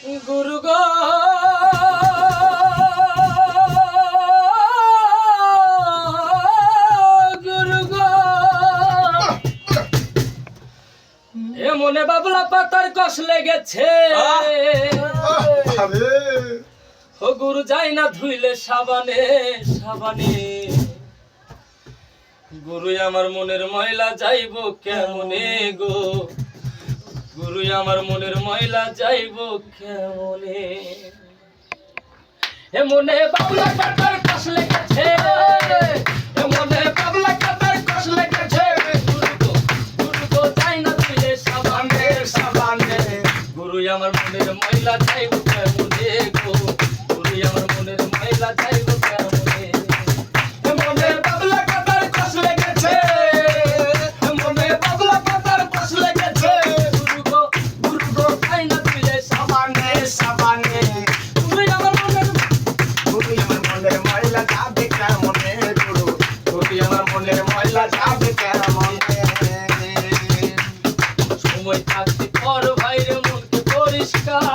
গুরু গো গুরু গো এ মনে বাবলা পাতার কষ লেগেছে ও গুরু যাই না ধুইলে সাবানে সাবানে গুরু আমার মনের ময়লা যাইব কেমনে গো গুরু আমার মনের ময়লা যাইব কেমনে এ মনে বাবলা পাতার কষ লেগেছে এ মনে বাবলা পাতার কষ লেগেছে গুরু গো যাই না ধুইলে সাবানে সাবানে গুরু আমার মনের ময়লা যাইব কেমনে গো গুরু আমার মনের ময়লা যাইব কেমনে এ মনে বাবলা পাতার কষ লেগেছে এ মনে বাবলা পাতার কষ লেগেছে গুরু গো যাই না ধুইলে সাবানে সাবানে গুরু আমার মনের ময়লা যাবে কেমনে গুরু গুরু আমার মনের ময়লা যাবে কেমনে সময় থাকতে কর ভাইরে মনকে পরিষ্কার